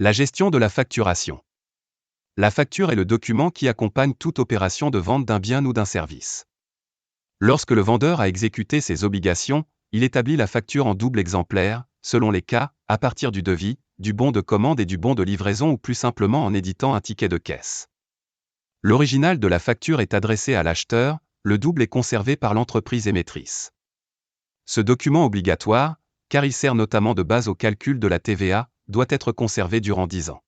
La gestion de la facturation. La facture est le document qui accompagne toute opération de vente d'un bien ou d'un service. Lorsque le vendeur a exécuté ses obligations, il établit la facture en double exemplaire, selon les cas, à partir du devis, du bon de commande et du bon de livraison ou plus simplement en éditant un ticket de caisse. L'original de la facture est adressé à l'acheteur, le double est conservé par l'entreprise émettrice. Ce document obligatoire, car il sert notamment de base au calcul de la TVA, doit être conservé durant 10 ans.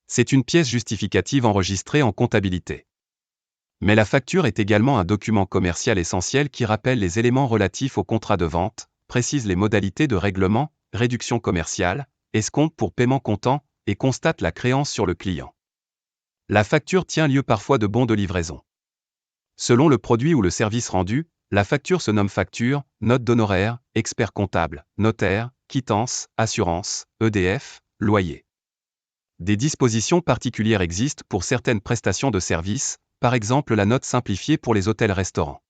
C'est une pièce justificative enregistrée en comptabilité. Mais la facture est également un document commercial essentiel qui rappelle les éléments relatifs au contrat de vente, précise les modalités de règlement, réduction commerciale, escompte pour paiement comptant, et constate la créance sur le client. La facture tient lieu parfois de bon de livraison. Selon le produit ou le service rendu, la facture se nomme facture, note d'honoraires, expert comptable, notaire, quittance, assurance, EDF, loyer. Des dispositions particulières existent pour certaines prestations de services, par exemple la note simplifiée pour les hôtels-restaurants.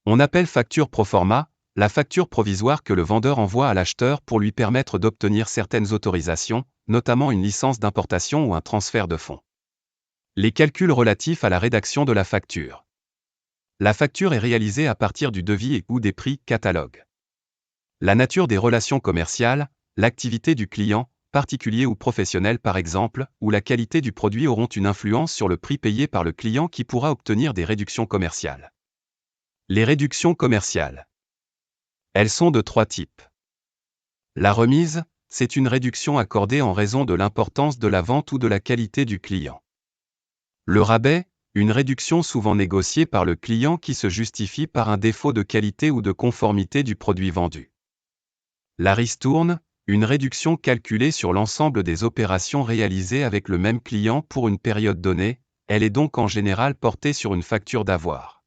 On appelle facture pro forma la facture provisoire que le vendeur envoie à l'acheteur pour lui permettre d'obtenir certaines autorisations, notamment une licence d'importation ou un transfert de fonds. Les calculs relatifs à la rédaction de la facture. La facture est réalisée à partir du devis et ou des prix catalogue. La nature des relations commerciales, l'activité du client, particulier ou professionnel par exemple, ou la qualité du produit auront une influence sur le prix payé par le client qui pourra obtenir des réductions commerciales. Les réductions commerciales. Elles sont de 3 types. La remise, c'est une réduction accordée en raison de l'importance de la vente ou de la qualité du client. Le rabais, une réduction souvent négociée par le client qui se justifie par un défaut de qualité ou de conformité du produit vendu. La ristourne, une réduction calculée sur l'ensemble des opérations réalisées avec le même client pour une période donnée, elle est donc en général portée sur une facture d'avoir.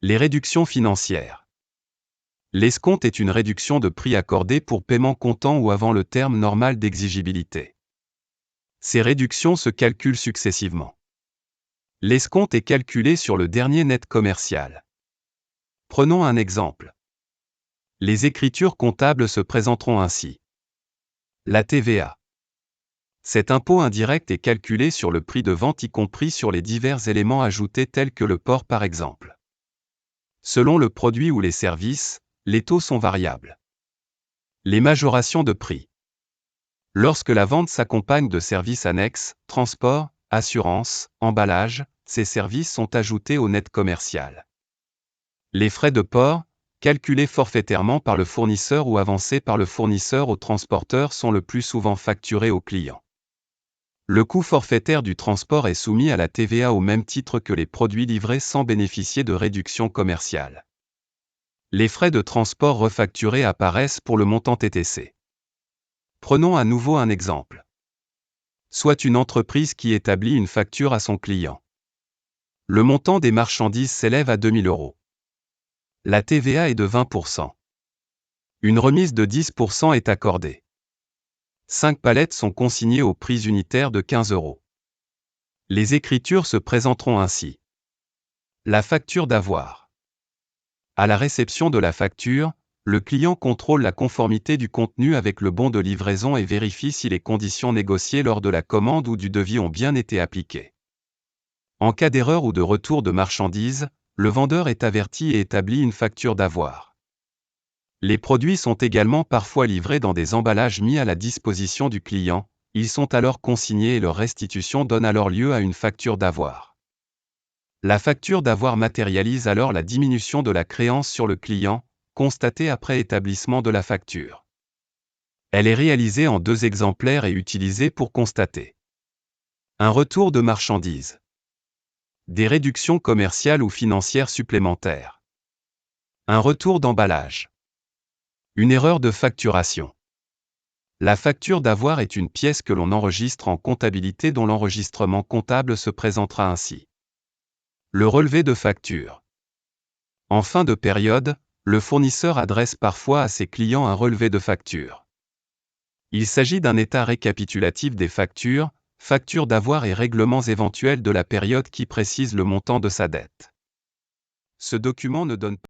Les réductions financières. L'escompte est une réduction de prix accordée pour paiement comptant ou avant le terme normal d'exigibilité. Ces réductions se calculent successivement. L'escompte est calculé sur le dernier net commercial. Prenons un exemple. Les écritures comptables se présenteront ainsi. La TVA. Cet impôt indirect est calculé sur le prix de vente y compris sur les divers éléments ajoutés tels que le port par exemple. Selon le produit ou les services, les taux sont variables. Les majorations de prix. Lorsque la vente s'accompagne de services annexes, transport, assurance, emballage, ces services sont ajoutés au net commercial. Les frais de port, calculés forfaitairement par le fournisseur ou avancés par le fournisseur au transporteur sont le plus souvent facturés au client. Le coût forfaitaire du transport est soumis à la TVA au même titre que les produits livrés sans bénéficier de réduction commerciale. Les frais de transport refacturés apparaissent pour le montant TTC. Prenons à nouveau un exemple. Soit une entreprise qui établit une facture à son client. Le montant des marchandises s'élève à 2 000 €. La TVA est de 20%. Une remise de 10% est accordée. 5 palettes sont consignées au prix unitaire de 15 €. Les écritures se présenteront ainsi. La facture d'avoir. À la réception de la facture, le client contrôle la conformité du contenu avec le bon de livraison et vérifie si les conditions négociées lors de la commande ou du devis ont bien été appliquées. En cas d'erreur ou de retour de marchandises, le vendeur est averti et établit une facture d'avoir. Les produits sont également parfois livrés dans des emballages mis à la disposition du client, ils sont alors consignés et leur restitution donne alors lieu à une facture d'avoir. La facture d'avoir matérialise alors la diminution de la créance sur le client, constatée après établissement de la facture. Elle est réalisée en 2 exemplaires et utilisée pour constater un retour de marchandises, des réductions commerciales ou financières supplémentaires, un retour d'emballage, une erreur de facturation. La facture d'avoir est une pièce que l'on enregistre en comptabilité dont l'enregistrement comptable se présentera ainsi. Le relevé de facture. En fin de période, le fournisseur adresse parfois à ses clients un relevé de facture. Il s'agit d'un état récapitulatif des factures, factures d'avoir et règlements éventuels de la période qui précise le montant de sa dette. Ce document ne donne pas